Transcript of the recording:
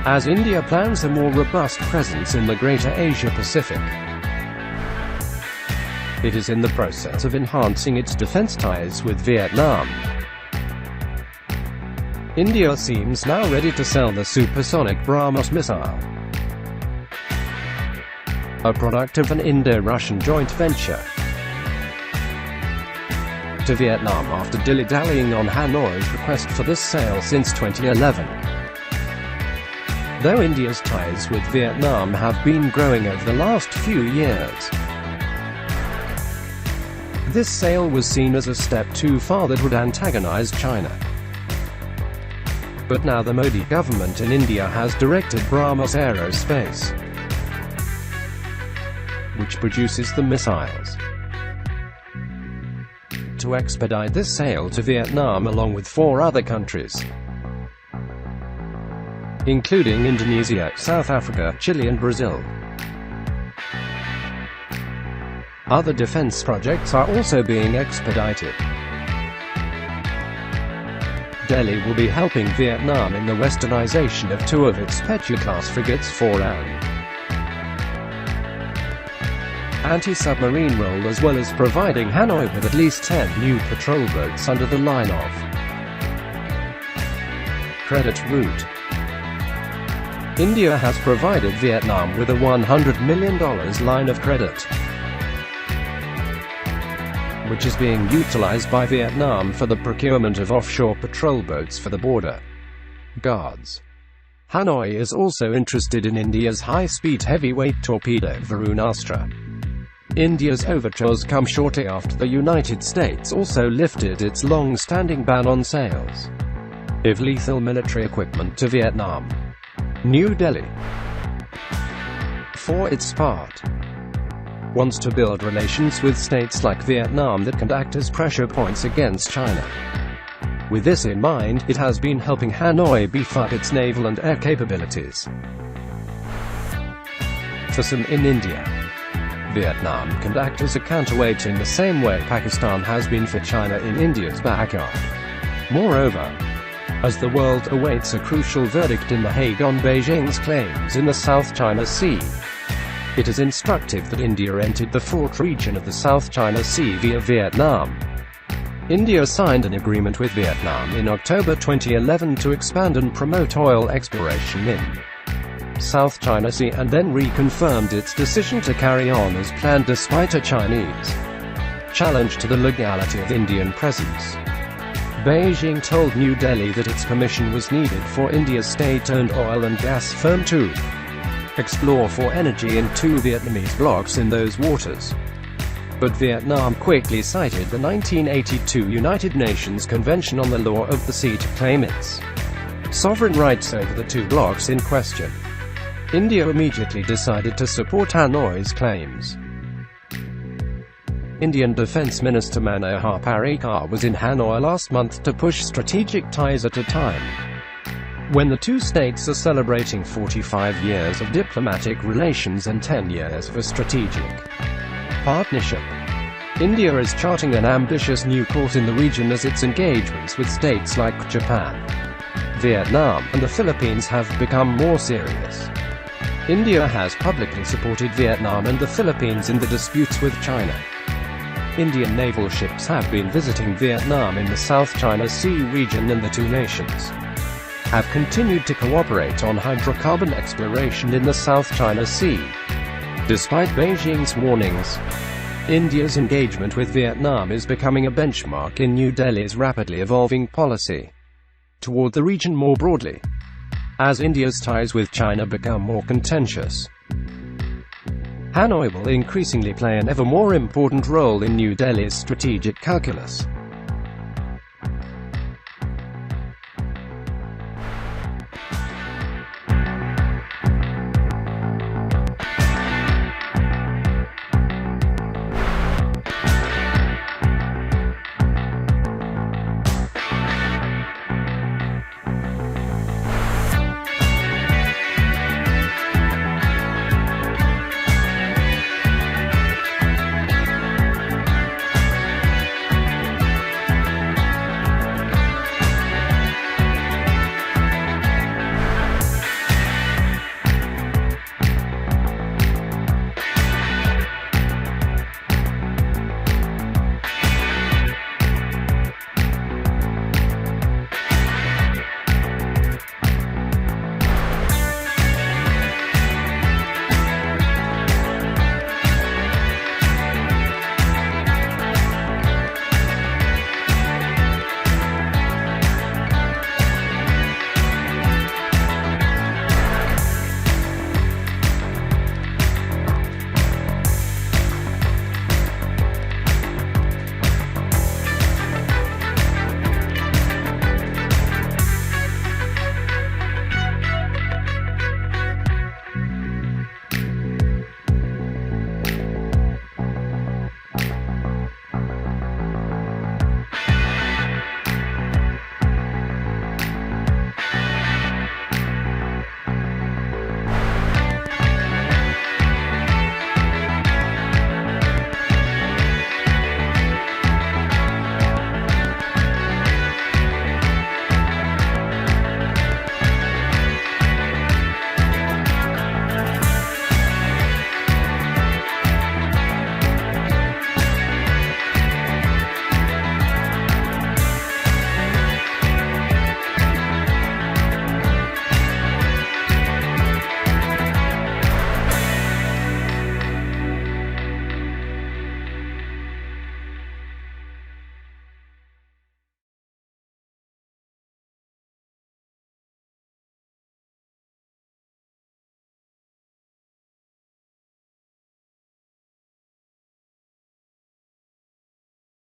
as India plans a more robust presence in the Greater Asia-Pacific. It is in the process of enhancing its defense ties with Vietnam. India seems now ready to sell the Supersonic Brahmos missile, a product of an Indo-Russian joint venture, to Vietnam after dilly-dallying on Hanoi's request for this sale since 2011. Though India's ties with Vietnam have been growing over the last few years, this sale was seen as a step too far that would antagonize China. But now the Modi government in India has directed BrahMos Aerospace, which produces the missiles, to expedite this sale to Vietnam along with 4 other countries, including Indonesia, South Africa, Chile and Brazil. Other defense projects are also being expedited. Delhi will be helping Vietnam in the westernization of 2 of its Petrie-class frigates for an anti-submarine role, as well as providing Hanoi with at least 10 new patrol boats under the line of credit route. India has provided Vietnam with a $100 million line of credit, which is being utilized by Vietnam for the procurement of offshore patrol boats for the border guards. Hanoi is also interested in India's high-speed heavyweight torpedo Varunastra. India's overtures come shortly after the United States also lifted its long-standing ban on sales of lethal military equipment to Vietnam. New Delhi, for its part, wants to build relations with states like Vietnam that can act as pressure points against China. With this in mind, it has been helping Hanoi beef up its naval and air capabilities. For some in India, Vietnam can act as a counterweight in the same way Pakistan has been for China in India's backyard. Moreover, as the world awaits a crucial verdict in The Hague on Beijing's claims in the South China Sea, it is instructive that India entered the fraught region of the South China Sea via Vietnam. India signed an agreement with Vietnam in October 2011 to expand and promote oil exploration in South China Sea, and then reconfirmed its decision to carry on as planned despite a Chinese challenge to the legality of Indian presence. Beijing told New Delhi that its permission was needed for India's state-owned oil and gas firm to explore for energy in 2 Vietnamese blocks in those waters. But Vietnam quickly cited the 1982 United Nations Convention on the Law of the Sea to claim its sovereign rights over the 2 blocks in question. India immediately decided to support Hanoi's claims. Indian Defence Minister Manohar Parrikar was in Hanoi last month to push strategic ties at a time when the 2 states are celebrating 45 years of diplomatic relations and 10 years of a strategic partnership. India is charting an ambitious new course in the region as its engagements with states like Japan, Vietnam, and the Philippines have become more serious. India has publicly supported Vietnam and the Philippines in the disputes with China. Indian naval ships have been visiting Vietnam in the South China Sea region, and the 2 nations have continued to cooperate on hydrocarbon exploration in the South China Sea. Despite Beijing's warnings, India's engagement with Vietnam is becoming a benchmark in New Delhi's rapidly evolving policy toward the region more broadly, as India's ties with China become more contentious. Hanoi will increasingly play an ever more important role in New Delhi's strategic calculus.